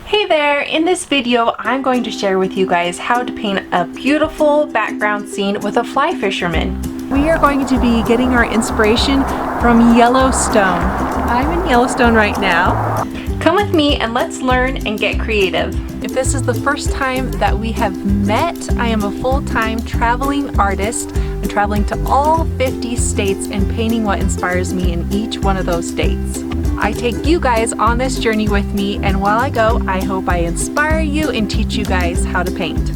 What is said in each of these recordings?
Hey there! In this video, I'm going to share with you guys how to paint a beautiful background scene with a fly fisherman. We are going to be getting our inspiration from Yellowstone. I'm in Yellowstone right now. Come with me and let's learn and get creative. If this is the first time that we have met, I am a full-time traveling artist. I'm traveling to all 50 states and painting what inspires me in each one of those states. I take you guys on this journey with me, and while I go, I hope I inspire you and teach you guys how to paint.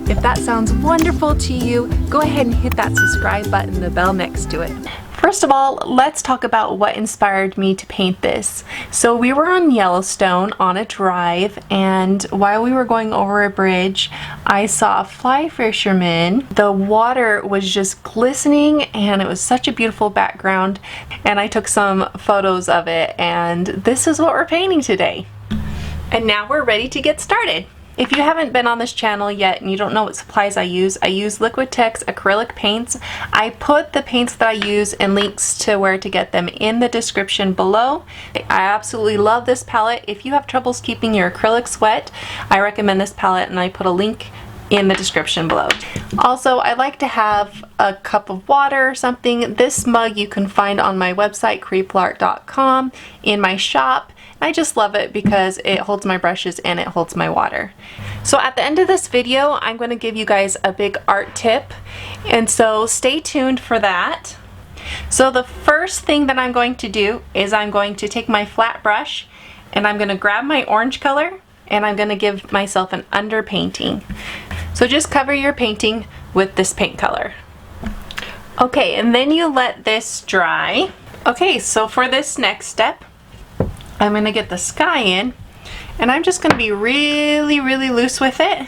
If that sounds wonderful to you, go ahead and hit that subscribe button, the bell next to it. First of all, let's talk about what inspired me to paint this. So we were on Yellowstone on a drive, and while we were going over a bridge, I saw a fly fisherman. The water was just glistening and it was such a beautiful background, and I took some photos of it, and this is what we're painting today. And now we're ready to get started. If you haven't been on this channel yet and you don't know what supplies I use Liquitex acrylic paints. I put the paints that I use and links to where to get them in the description below. I absolutely love this palette. If you have troubles keeping your acrylics wet, I recommend this palette, and I put a link in the description below. Also, I like to have a cup of water or something. This mug you can find on my website, createful.com, in my shop. I just love it because it holds my brushes and it holds my water. So at the end of this video, I'm going to give you guys a big art tip, and so stay tuned for that. So the first thing that I'm going to do is I'm going to take my flat brush and I'm going to grab my orange color and I'm going to give myself an underpainting. So just cover your painting with this paint color. Okay, and then you let this dry. Okay, so for this next step, I'm going to get the sky in, and I'm just going to be really loose with it.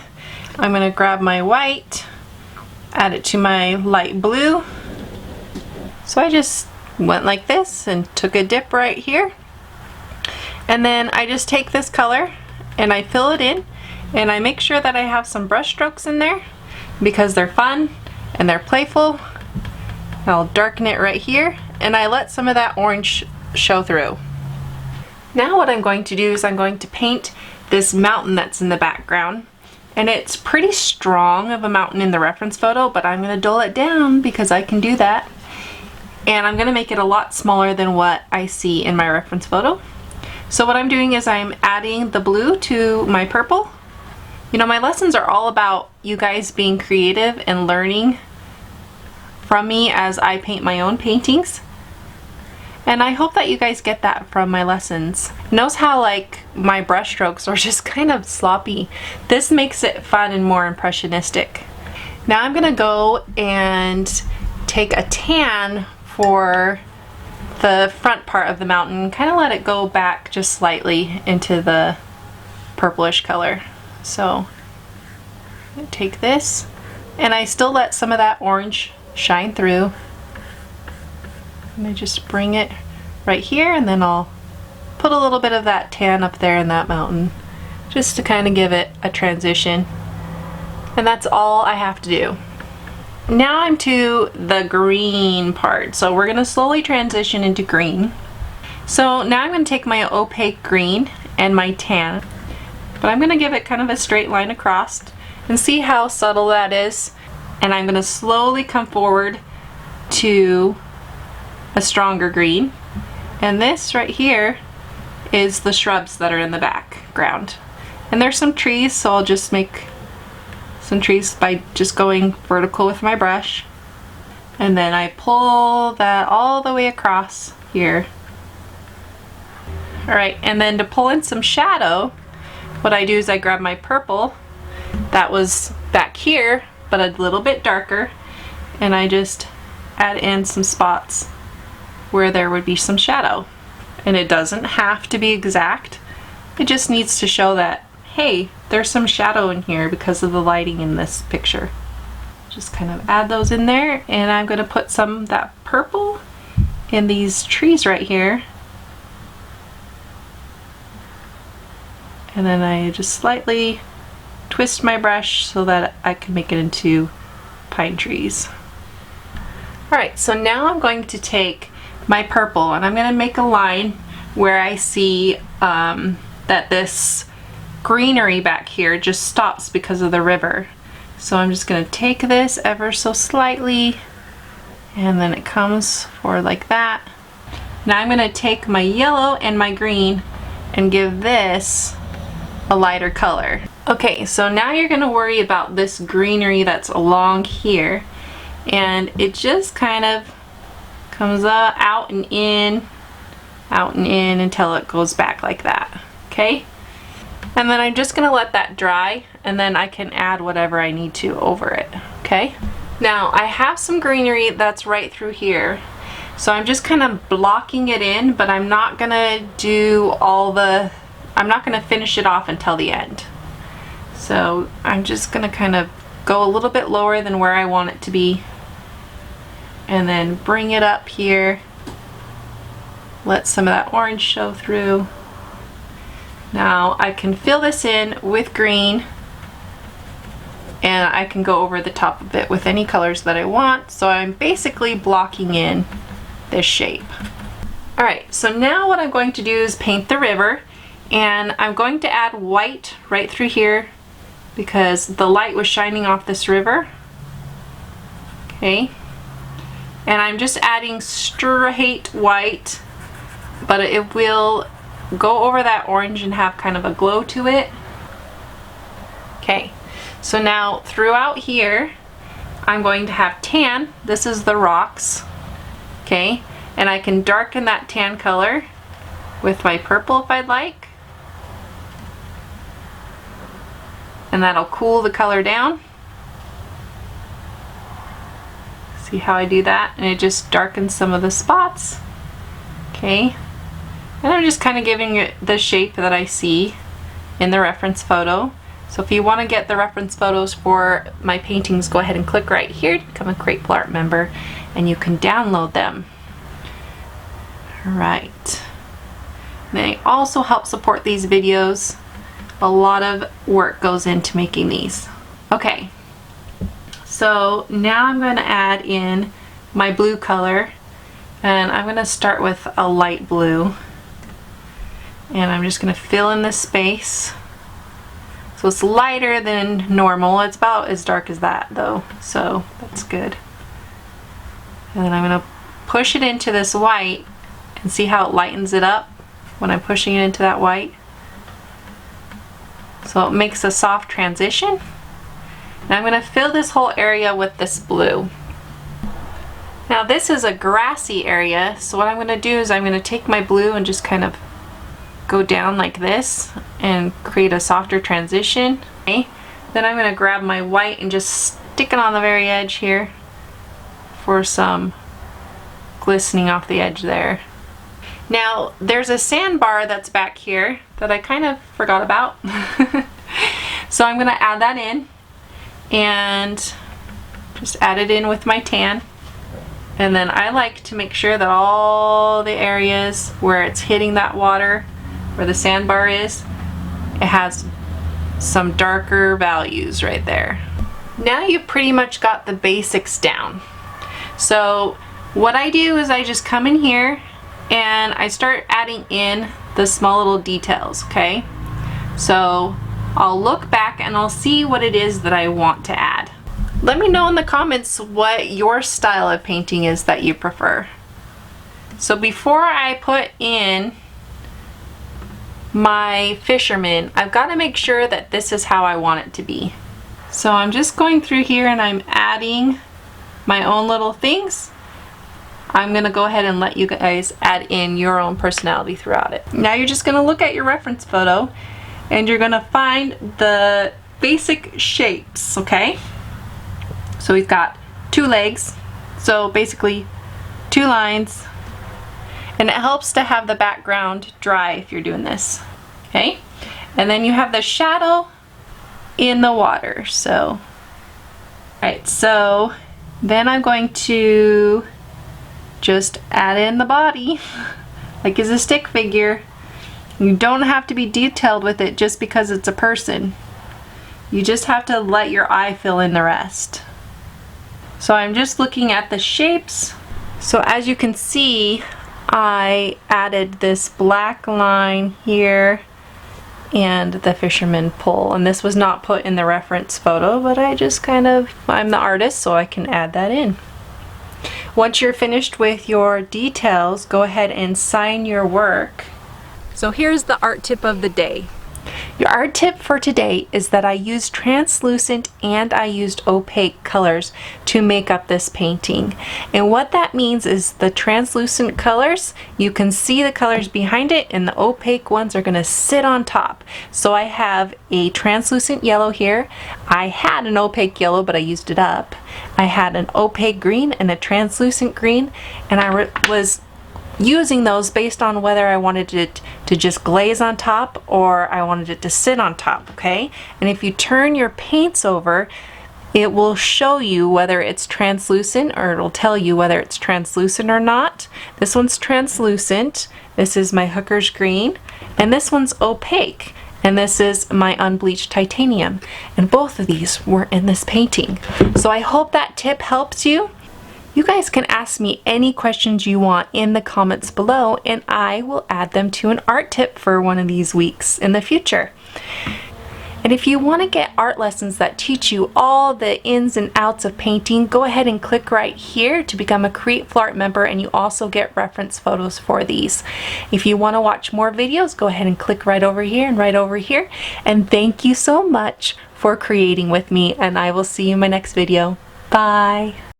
I'm going to grab my white, add it to my light blue. So I just went like this and took a dip right here. And then I just take this color and I fill it in, and I make sure that I have some brush strokes in there because they're fun and they're playful. I'll darken it right here, and I let some of that orange show through. Now what I'm going to do is I'm going to paint this mountain that's in the background, and it's pretty strong of a mountain in the reference photo, but I'm going to dull it down because I can do that, and I'm going to make it a lot smaller than what I see in my reference photo. So what I'm doing is I'm adding the blue to my purple. You know, my lessons are all about you guys being creative and learning from me as I paint my own paintings. And I hope that you guys get that from my lessons. Notice how like my brush strokes are just kind of sloppy. This makes it fun and more impressionistic. Now I'm gonna go and take a tan for the front part of the mountain, kind of let it go back just slightly into the purplish color. So I take this, and I still let some of that orange shine through. And I just bring it right here, and then I'll put a little bit of that tan up there in that mountain just to kind of give it a transition. And that's all I have to do. Now I'm to the green part. So we're going to slowly transition into green. So now I'm going to take my opaque green and my tan, but I'm going to give it kind of a straight line across and see how subtle that is. And I'm going to slowly come forward to a stronger green, and this right here is the shrubs that are in the background, and there's some trees, so I'll just make some trees by just going vertical with my brush, and then I pull that all the way across here. Alright, and then to pull in some shadow, what I do is I grab my purple that was back here but a little bit darker, and I just add in some spots where there would be some shadow. And it doesn't have to be exact, it just needs to show that, hey, there's some shadow in here because of the lighting in this picture. Just kind of add those in there, and I'm going to put some of that purple in these trees right here, and then I just slightly twist my brush so that I can make it into pine trees. Alright, so now I'm going to take my purple and I'm going to make a line where I see that this greenery back here just stops because of the river. So I'm just going to take this ever so slightly, and then it comes forward like that. Now I'm going to take my yellow and my green and give this a lighter color. Okay, so now you're going to worry about this greenery that's along here, and it just kind of comes out and in until it goes back like that. Okay, and then I'm just going to let that dry, and then I can add whatever I need to over it. Okay, now I have some greenery that's right through here, so I'm just kind of blocking it in, but I'm not going to do I'm not going to finish it off until the end. So I'm just going to kind of go a little bit lower than where I want it to be, and then bring it up here. Let some of that orange show through. Now I can fill this in with green, and I can go over the top of it with any colors that I want. So I'm basically blocking in this shape. Alright, so now what I'm going to do is paint the river, and I'm going to add white right through here because the light was shining off this river. Okay, and I'm just adding straight white, but it will go over that orange and have kind of a glow to it. Okay, so now throughout here I'm going to have tan. This is the rocks. Okay, and I can darken that tan color with my purple if I'd like, and that'll cool the color down. See how I do that? And it just darkens some of the spots. Okay, and I'm just kind of giving it the shape that I see in the reference photo. So if you want to get the reference photos for my paintings, go ahead and click right here to become a Createful Art member, and you can download them. Alright, they also help support these videos. A lot of work goes into making these. Okay, so now I'm going to add in my blue color, and I'm going to start with a light blue, and I'm just going to fill in this space. So it's lighter than normal. It's about as dark as that though, so that's good. And then I'm going to push it into this white and see how it lightens it up when I'm pushing it into that white. So it makes a soft transition. And I'm going to fill this whole area with this blue. Now this is a grassy area, so what I'm going to do is I'm going to take my blue and just kind of go down like this and create a softer transition. Okay. Then I'm going to grab my white and just stick it on the very edge here for some glistening off the edge there. Now there's a sandbar that's back here that I kind of forgot about. So I'm going to add that in and just add it in with my tan. And then I like to make sure that all the areas where it's hitting that water, where the sandbar is, it has some darker values right there. Now you've pretty much got the basics down. So what I do is I just come in here and I start adding in the small little details, okay? So I'll look back and I'll see what it is that I want to add. Let me know in the comments what your style of painting is that you prefer. So before I put in my Fisherman, I've got to make sure that this is how I want it to be. So I'm just going through here and I'm adding my own little things. I'm going to go ahead and let you guys add in your own personality throughout it. Now you're just going to look at your reference photo and you're going to find the basic shapes, okay? So we've got two legs, so basically two lines, and it helps to have the background dry if you're doing this, okay? And then you have the shadow in the water. So alright, so then I'm going to just add in the body like it's a stick figure. You don't have to be detailed with it just because it's a person. You just have to let your eye fill in the rest. So I'm just looking at the shapes. So as you can see, I added this black line here and the Fisherman pole. And this was not put in the reference photo, but I'm the artist, so I can add that in. Once you're finished with your details, go ahead and sign your work. So here's the art tip of the day. Your art tip for today is that I used translucent and I used opaque colors to make up this painting. And what that means is the translucent colors, you can see the colors behind it, and the opaque ones are going to sit on top. So I have a translucent yellow here. I had an opaque yellow, but I used it up. I had an opaque green and a translucent green, and I was using those based on whether I wanted it to just glaze on top or I wanted it to sit on top, okay? And if you turn your paints over, it will show you whether it's translucent, or it'll tell you whether it's translucent or not. This one's translucent. This is my Hooker's green, and this one's opaque. And this is my unbleached titanium. And both of these were in this painting. So I hope that tip helps you. You guys can ask me any questions you want in the comments below, and I will add them to an art tip for one of these weeks in the future. And if you want to get art lessons that teach you all the ins and outs of painting, go ahead and click right here to become a Createful Art member, and you also get reference photos for these. If you want to watch more videos, go ahead and click right over here and right over here. And thank you so much for creating with me, and I will see you in my next video. Bye!